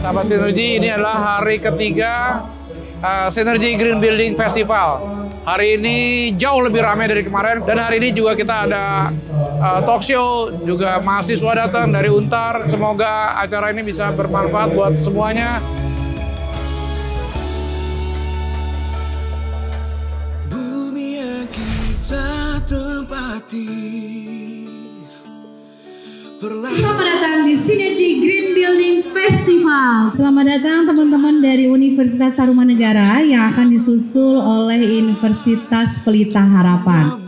sahabat Sinergi, ini adalah hari ketiga Sinergi Green Building Festival. Hari ini jauh lebih ramai dari kemarin, dan hari ini juga kita ada talk show, juga mahasiswa datang dari Untar. Semoga acara ini bisa bermanfaat buat semuanya. Bumi yang kita tempati. Selamat datang di Sinergi Green Building Festival. Selamat datang teman-teman dari Universitas Tarumanegara yang akan disusul oleh Universitas Pelita Harapan.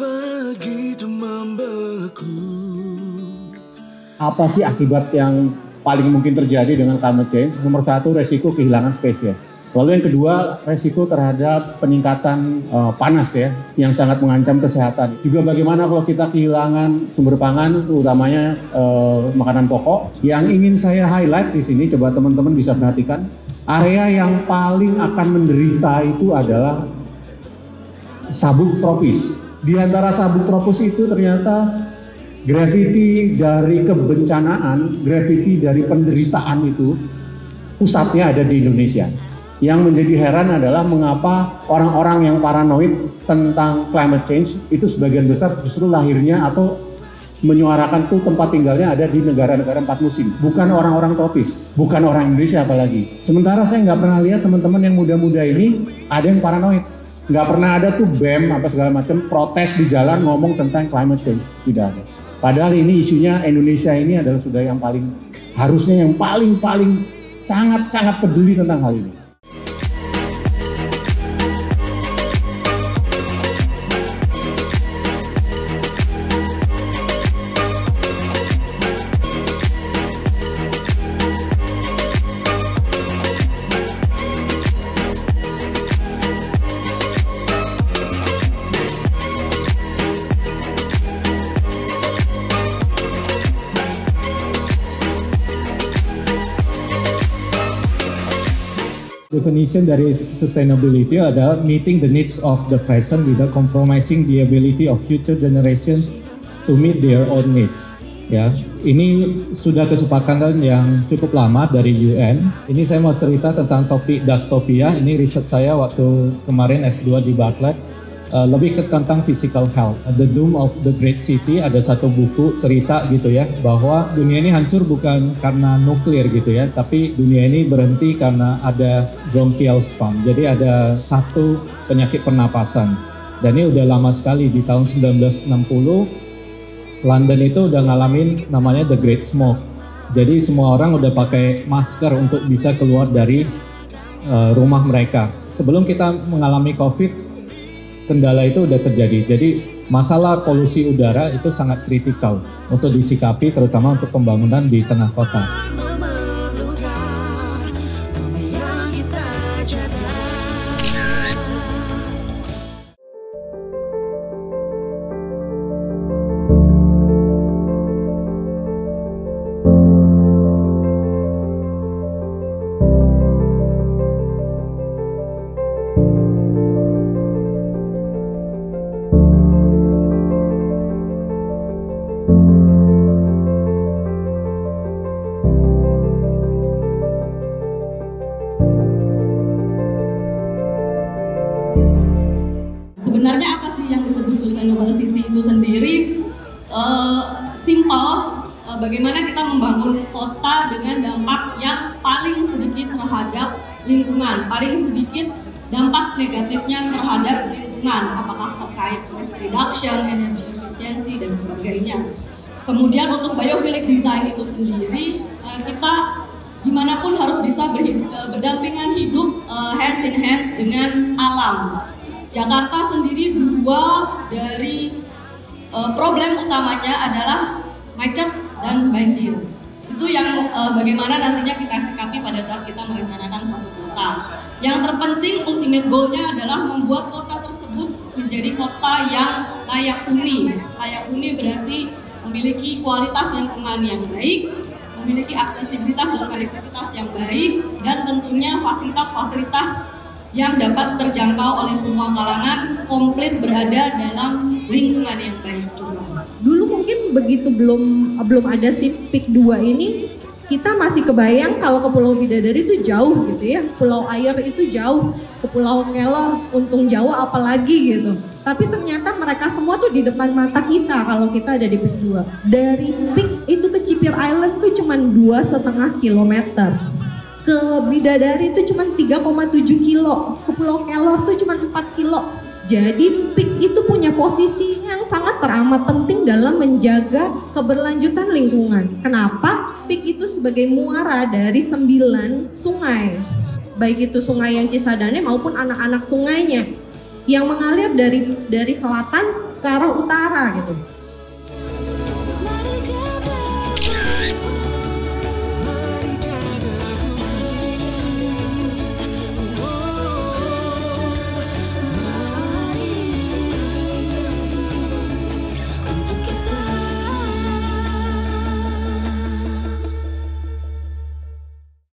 Apa sih akibat yang paling mungkin terjadi dengan climate change? Nomor satu, resiko kehilangan spesies. Lalu yang kedua, resiko terhadap peningkatan panas ya, yang sangat mengancam kesehatan. Juga bagaimana kalau kita kehilangan sumber pangan, utamanya makanan pokok. Yang ingin saya highlight di sini, coba teman-teman bisa perhatikan, area yang paling akan menderita itu adalah sabuk tropis. Di antara sabuk tropis itu ternyata gravity dari kebencanaan, gravity dari penderitaan itu pusatnya ada di Indonesia. Yang menjadi heran adalah mengapa orang-orang yang paranoid tentang climate change itu sebagian besar justru lahirnya atau menyuarakan tuh tempat tinggalnya ada di negara-negara 4 musim. Bukan orang-orang tropis, bukan orang Indonesia apalagi. Sementara saya nggak pernah lihat teman-teman yang muda-muda ini ada yang paranoid. Nggak pernah ada tuh BEM apa segala macam protes di jalan ngomong tentang climate change. Tidak ada. Padahal ini isunya Indonesia ini adalah sudah yang paling, harusnya yang paling sangat peduli tentang hal ini. Definition dari sustainability adalah meeting the needs of the present without compromising the ability of future generations to meet their own needs. Ya, ini sudah kesepakatan yang cukup lama dari UN. Ini saya mau cerita tentang topik dystopia. Ini riset saya waktu kemarin S2 di Bartlett. Lebih ke tentang physical health. The Doom of the Great City, ada satu buku cerita gitu ya, bahwa dunia ini hancur bukan karena nuklir gitu ya, tapi dunia ini berhenti karena ada bronchial spasm. Jadi ada satu penyakit pernapasan. Dan ini udah lama sekali, di tahun 1960 London itu udah ngalamin namanya The Great Smoke. Jadi semua orang udah pakai masker untuk bisa keluar dari rumah mereka. Sebelum kita mengalami COVID, kendala itu udah terjadi. Jadi masalah polusi udara itu sangat kritikal untuk disikapi, terutama untuk pembangunan di tengah kota. Sebenarnya apa sih yang disebut sustainable city itu sendiri? Simpel, bagaimana kita membangun kota dengan dampak yang paling sedikit terhadap lingkungan, paling sedikit dampak negatifnya terhadap lingkungan, apakah terkait waste reduction, energy efficiency, dan sebagainya. Kemudian untuk biophilic design itu sendiri, kita gimana pun harus bisa berdampingan hidup hand in hand dengan alam. Jakarta sendiri dua dari problem utamanya adalah macet dan banjir. Itu yang bagaimana nantinya kita sikapi pada saat kita merencanakan satu kota. Yang terpenting ultimate goal-nya adalah membuat kota tersebut menjadi kota yang layak huni. Layak huni berarti memiliki kualitas lingkungan yang baik, memiliki aksesibilitas dan konektivitas yang baik, dan tentunya fasilitas-fasilitas yang dapat terjangkau oleh semua kalangan, komplit berada dalam lingkungan yang baik juga. Dulu mungkin begitu belum ada si PIK 2 ini, kita masih kebayang kalau ke Pulau Bidadari itu jauh gitu ya, Pulau Air itu jauh, ke Pulau Kelor, Untung Jawa apalagi gitu. Tapi ternyata mereka semua tuh di depan mata kita kalau kita ada di PIK 2. Dari PIK itu ke Cipir Island tuh cuma 2,5 kilometer. Ke Bidadari itu cuma 3,7 kilo, ke Pulau Kelor tuh cuma 4 kilo. Jadi PIK itu punya posisi yang sangat teramat penting dalam menjaga keberlanjutan lingkungan. Kenapa? PIK itu sebagai muara dari 9 sungai. Baik itu sungai yang Cisadane maupun anak-anak sungainya yang mengalir dari selatan ke arah utara gitu.